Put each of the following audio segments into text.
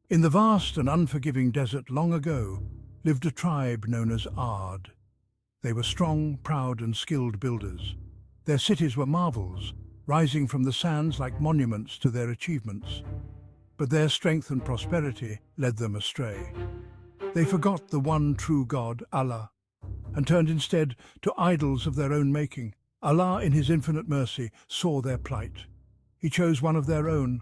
In the vast and unforgiving desert long ago lived a tribe known as Ard. They were strong, proud and skilled builders. Their cities were marvels, rising from the sands like monuments to their achievements. But their strength and prosperity led them astray. They forgot the one true God, Allah, and turned instead to idols of their own making. Allah, in his infinite mercy, saw their plight. He chose one of their own,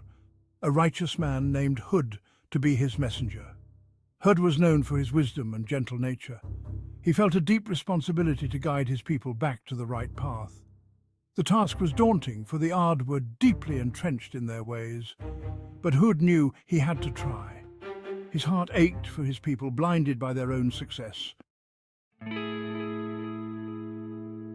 a righteous man named Hud, to be his messenger. Hud was known for his wisdom and gentle nature. He felt a deep responsibility to guide his people back to the right path. The task was daunting, for the Ard were deeply entrenched in their ways. But Hud knew he had to try. His heart ached for his people, blinded by their own success.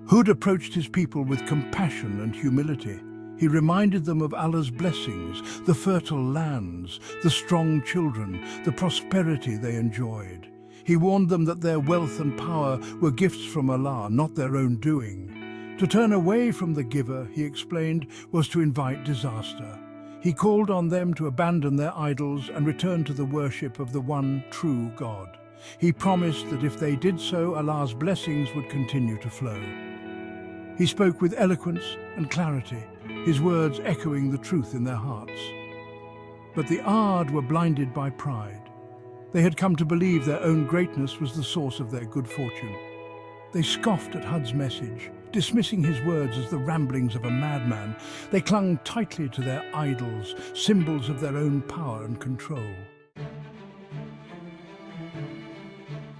Hud approached his people with compassion and humility. He reminded them of Allah's blessings, the fertile lands, the strong children, the prosperity they enjoyed. He warned them that their wealth and power were gifts from Allah, not their own doing. To turn away from the giver, he explained, was to invite disaster. He called on them to abandon their idols and return to the worship of the one true God. He promised that if they did so, Allah's blessings would continue to flow. He spoke with eloquence and clarity, his words echoing the truth in their hearts. But the Ard were blinded by pride. They had come to believe their own greatness was the source of their good fortune. They scoffed at Hud's message, dismissing his words as the ramblings of a madman. They clung tightly to their idols, symbols of their own power and control.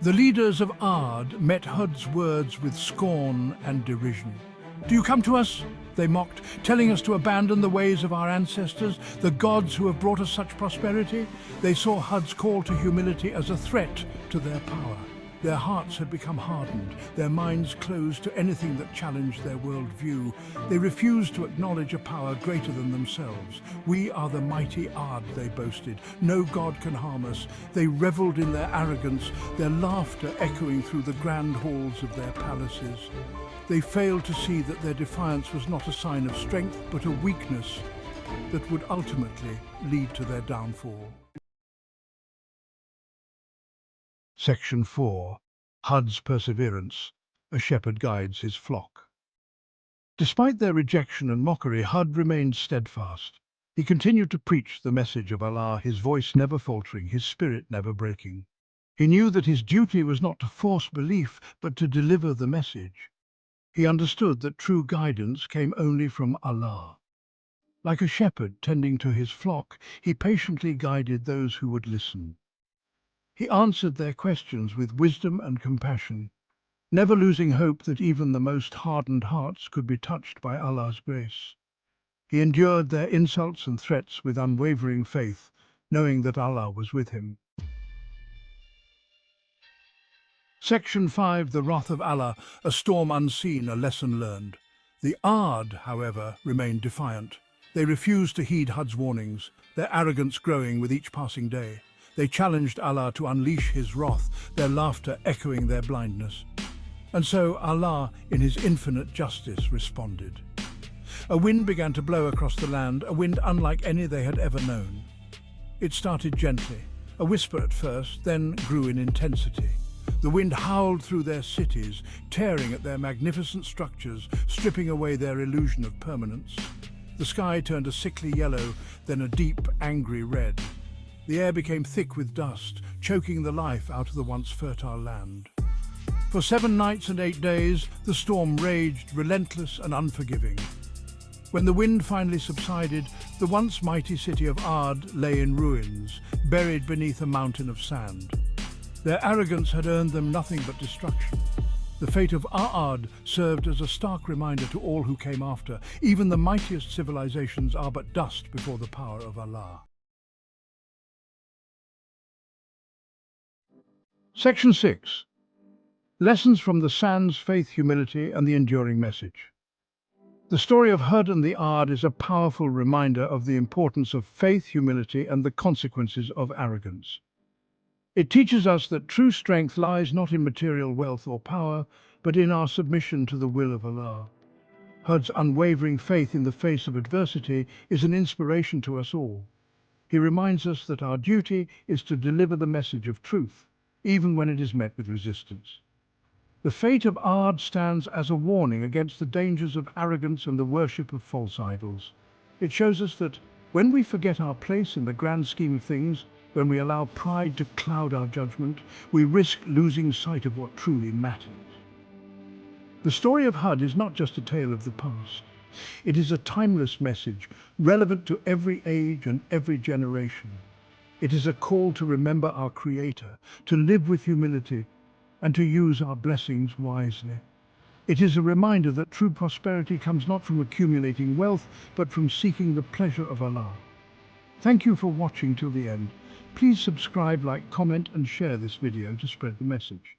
The leaders of Ard met Hud's words with scorn and derision. "Do you come to us?" they mocked, "telling us to abandon the ways of our ancestors, the gods who have brought us such prosperity?" They saw Hud's call to humility as a threat to their power. Their hearts had become hardened, their minds closed to anything that challenged their worldview. They refused to acknowledge a power greater than themselves. "We are the mighty Ard," they boasted. "No god can harm us." They reveled in their arrogance, their laughter echoing through the grand halls of their palaces. They failed to see that their defiance was not a sign of strength, but a weakness that would ultimately lead to their downfall. Section 4. Hud's Perseverance. A shepherd guides his flock. Despite their rejection and mockery, Hud remained steadfast. He continued to preach the message of Allah, his voice never faltering, his spirit never breaking. He knew that his duty was not to force belief, but to deliver the message. He understood that true guidance came only from Allah. Like a shepherd tending to his flock, he patiently guided those who would listen. He answered their questions with wisdom and compassion, never losing hope that even the most hardened hearts could be touched by Allah's grace. He endured their insults and threats with unwavering faith, knowing that Allah was with him. Section 5. The Wrath of Allah, a storm unseen, a lesson learned. The Ard, however, remained defiant. They refused to heed Hud's warnings, their arrogance growing with each passing day. They challenged Allah to unleash his wrath, their laughter echoing their blindness. And so Allah, in his infinite justice, responded. A wind began to blow across the land, a wind unlike any they had ever known. It started gently, a whisper at first, then grew in intensity. The wind howled through their cities, tearing at their magnificent structures, stripping away their illusion of permanence. The sky turned a sickly yellow, then a deep, angry red. The air became thick with dust, choking the life out of the once fertile land. For 7 nights and 8 days, the storm raged, relentless and unforgiving. When the wind finally subsided, the once mighty city of Ard lay in ruins, buried beneath a mountain of sand. Their arrogance had earned them nothing but destruction. The fate of Ard served as a stark reminder to all who came after. Even the mightiest civilizations are but dust before the power of Allah. Section 6. Lessons from the Sands, Faith, Humility and the Enduring Message. The story of Hud and the Ard is a powerful reminder of the importance of faith, humility and the consequences of arrogance. It teaches us that true strength lies not in material wealth or power, but in our submission to the will of Allah. Hud's unwavering faith in the face of adversity is an inspiration to us all. He reminds us that our duty is to deliver the message of truth, even when it is met with resistance. The fate of Ard stands as a warning against the dangers of arrogance and the worship of false idols. It shows us that when we forget our place in the grand scheme of things, when we allow pride to cloud our judgment, we risk losing sight of what truly matters. The story of Hud is not just a tale of the past. It is a timeless message, relevant to every age and every generation. It is a call to remember our Creator, to live with humility, and to use our blessings wisely. It is a reminder that true prosperity comes not from accumulating wealth, but from seeking the pleasure of Allah. Thank you for watching till the end. Please subscribe, like, comment, and share this video to spread the message.